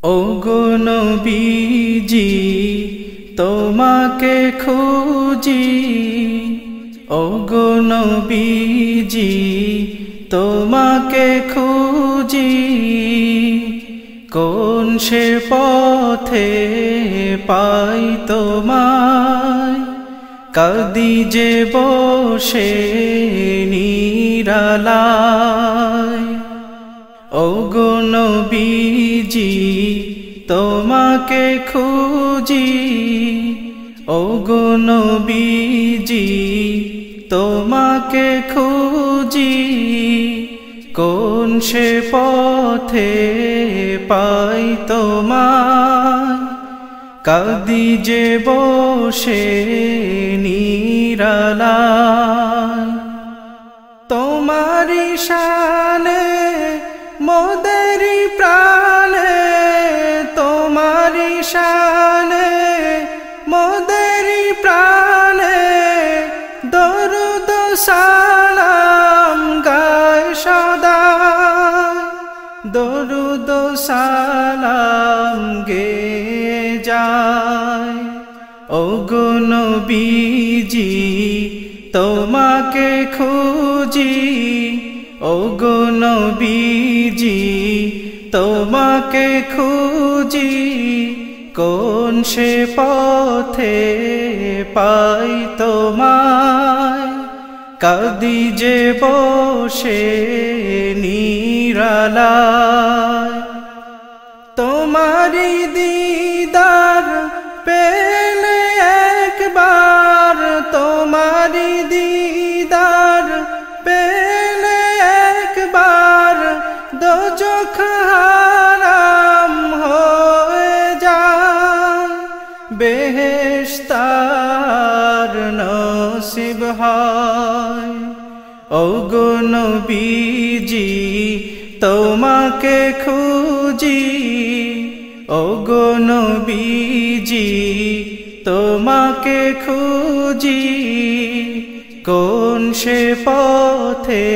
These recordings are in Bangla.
ওগো নবীজি তোমাকে খুঁজি, ওগো নবীজি তোমাকে খুঁজি, কোন সে পথে পাই তোমায়, কাঁদি যে বসে নিরালায়। ওগো নবীজি তোমাকে খুঁজি, ওগো নবীজি তোমাকে খুঁজি, কোন সে পথে পাই তোমায়, কাঁদি যে বসে নিরালায়। তোমারি শানে মোদেরি প্রাণে, তোমারি শানে মোদেরি প্রাণে, দরুদ সালাম গায় সদা, দরুদ সালাম গে যায়। ওগো নবীজি তোমাকে খুঁজি, ওগো নবীজি তোমাকে খুঁজি, কোন সে পথে পাই তোমায়, কাঁদি যে বসে নিরালায়। তোমারি দিদার পেলে একবার, তোমারি দিদার পেলে একবার, দোজখ হারাম হয়ে যায়, বেহেশত আর নসিব হয়। ওগো নবীজি তোমাকে খুঁজি, ওগো নবীজি তোমাকে খুঁজি, কোন সে পথে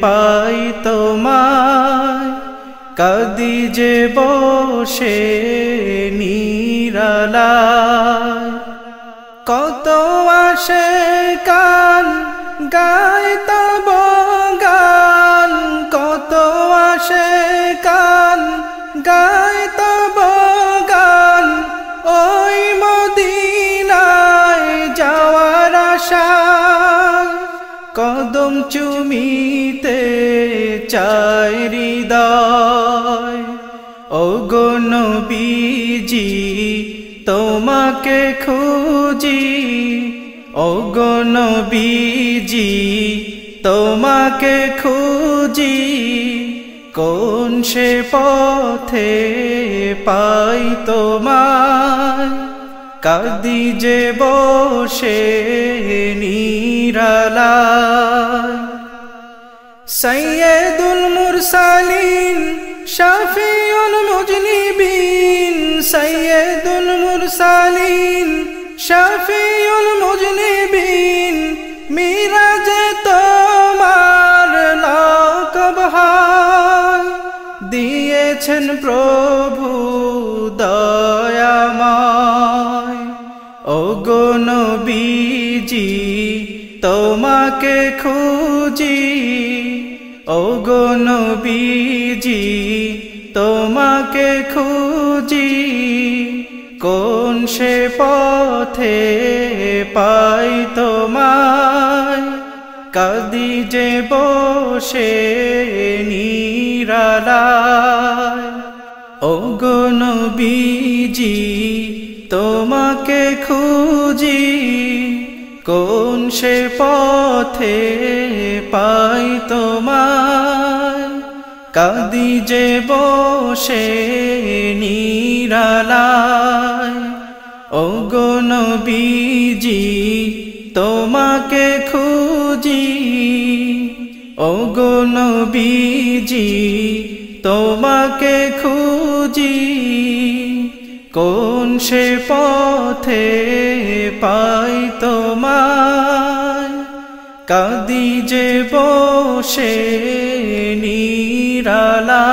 পাই তোমায়, কাঁদি যে বসে নিরালায়। কত আশিকান গায় তব গান, কত আশিকান গায় তব গান, ওই মদিনায় যাওয়ার আশায়, কদম চুমিতে চায় হৃদয়। ওগো নবীজি তোমাকে খুঁজি, ওগো নবীজি তোমাকে খুঁজি, কোন সে পথে পাই তোমায়, কাঁদি যে বসে নিরালায়। সাইয়্যিদুল মুরসালিন শাফিউল মুজনিবিন, সাইয়্যিদুল মুরসালিন শাফিউল মুজনিবিন, মিরাজে তোমার লাকব হয়, দিয়েছেন প্রভু দয়াময়। ওগো নবীজি তোমাকে খুঁজি, ওগো নবীজি তোমাকে খুঁজি, কোন সে পথে পাই তোমায়, কাঁদি যে বসে নিরালায়। ওগো নবীজি তোমাকে খুঁজি, কোন সে পথে পাই তোমায়, কাঁদি যে বসে নিরালায়। ওগো নবীজি তোমাকে খুঁজি, ওগো নবীজি তোমাকে খুঁজি, কোন সে পথে পাই তোমায়, কাঁদি যে বসে নিরালা।